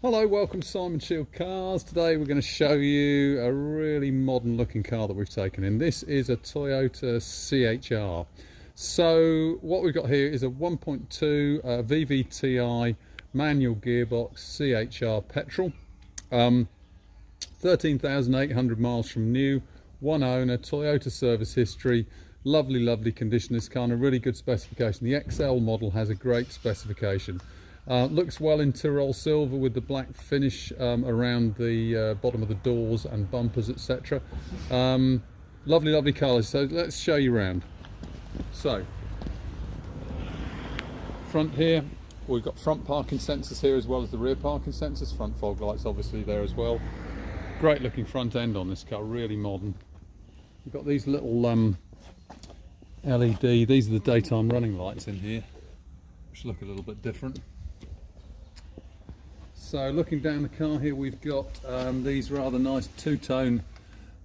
Hello, welcome to Simon Shield Cars. Today we're going to show you a really modern looking car that we've taken in. This is a Toyota CHR. So what we've got here is a 1.2 VVTi manual gearbox CHR petrol. 13,800 miles from new, one owner, Toyota service history, lovely condition. This car in a really good specification. The XL model has a great specification. Looks well in Tyrol silver with the black finish around the bottom of the doors and bumpers, etc. Lovely colours. So let's show you around. So front here, we've got front parking sensors here as well as the rear parking sensors. Front fog lights obviously there as well. Great looking front end on this car, really modern. We've got these little LED, these are the daytime running lights in here, which look a little bit different. So looking down the car here, we've got these rather nice two-tone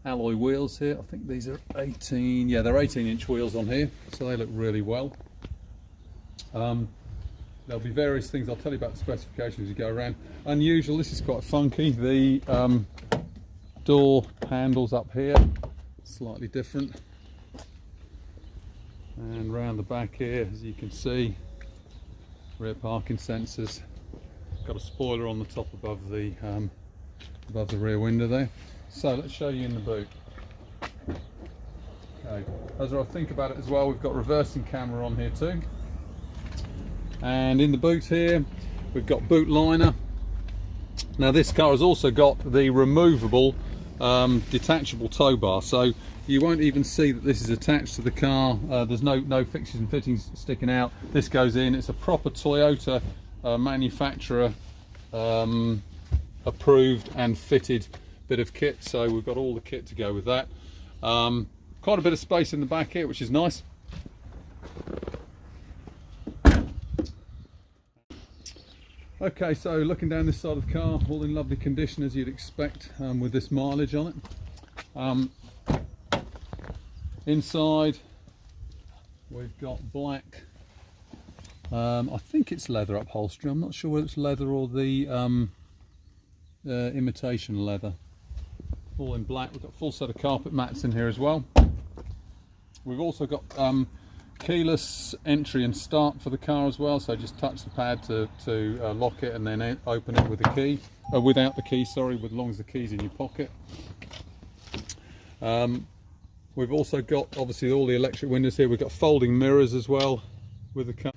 alloy wheels here. I think these are 18, yeah, they're 18-inch wheels on here, so they look really well. There'll be various things I'll tell you about the specifications as you go around. Unusual, this is quite funky. The door handles up here, slightly different. And round the back here, as you can see, rear parking sensors. Got a spoiler on the top above the rear window there. So let's show you in the boot. Okay, as I think about it as well, we've got reversing camera on here too. And in the boot here, we've got boot liner. Now this car has also got the removable detachable tow bar, so you won't even see that this is attached to the car. There's no fixtures and fittings sticking out. This goes in. It's a proper Toyota manufacturer approved and fitted bit of kit, so we've got all the kit to go with that. Quite a bit of space in the back here, which is nice. Okay, so looking down this side of the car, all in lovely condition as you'd expect with this mileage on it. Inside we've got black, I think it's leather upholstery. I'm not sure whether it's leather or the imitation leather. All in black. We've got a full set of carpet mats in here as well. We've also got keyless entry and start for the car as well, so just touch the pad to lock it and then open it with a key, without the key, sorry, as long as the key's in your pocket. We've also got obviously all the electric windows here. We've got folding mirrors as well with the car.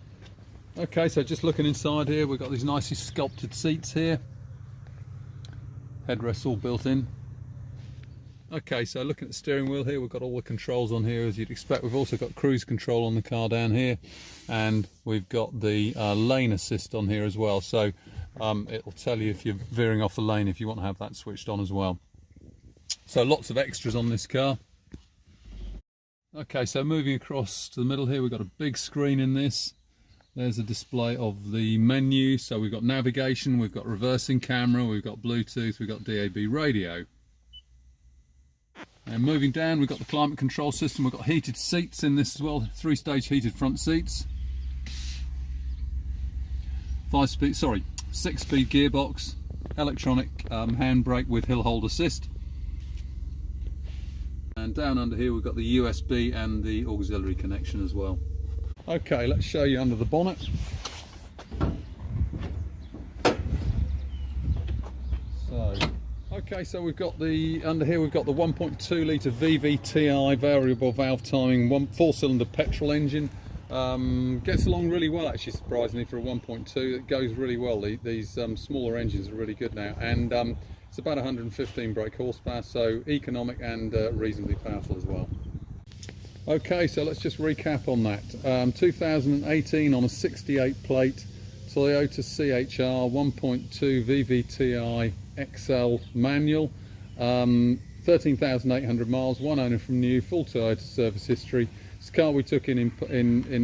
Okay, so just looking inside here, we've got these nicely sculpted seats here. Headrests all built in. Okay, so looking at the steering wheel here, we've got all the controls on here as you'd expect. We've also got cruise control on the car down here, and we've got the lane assist on here as well. So it'll tell you if you're veering off the lane if you want to have that switched on as well. So lots of extras on this car. Okay, so moving across to the middle here, we've got a big screen in this. There's a display of the menu. So we've got navigation, we've got reversing camera, we've got Bluetooth, we've got DAB radio. And moving down, we've got the climate control system. We've got heated seats in this as well, 3-stage heated front seats. 6-speed gearbox, electronic handbrake with hill hold assist. And down under here, we've got the USB and the auxiliary connection as well. Okay, let's show you under the bonnet. Okay, so we've got under here we've got the 1.2 litre VVTi variable valve timing 4-cylinder petrol engine. Gets along really well actually, surprisingly, for a 1.2. It goes really well. These smaller engines are really good now, and it's about 115 brake horsepower, so economic and reasonably powerful as well. Okay, so let's just recap on that. 2018 on a 68 plate Toyota CHR 1.2 VVTi XL manual, 13,800 miles, one owner from new, full Toyota service history. It's a car we took in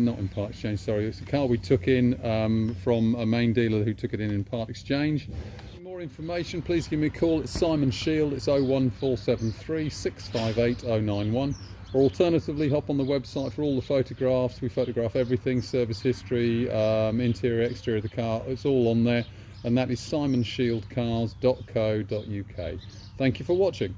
not in part exchange, sorry, it's a car we took in from a main dealer who took it in part exchange. For more information, please give me a call. It's Simon Shield. It's 01473 658 091. Or alternatively, hop on the website for all the photographs. We photograph everything, service history, interior, exterior of the car. It's all on there. and that is simonshieldcars.co.uk. Thank you for watching.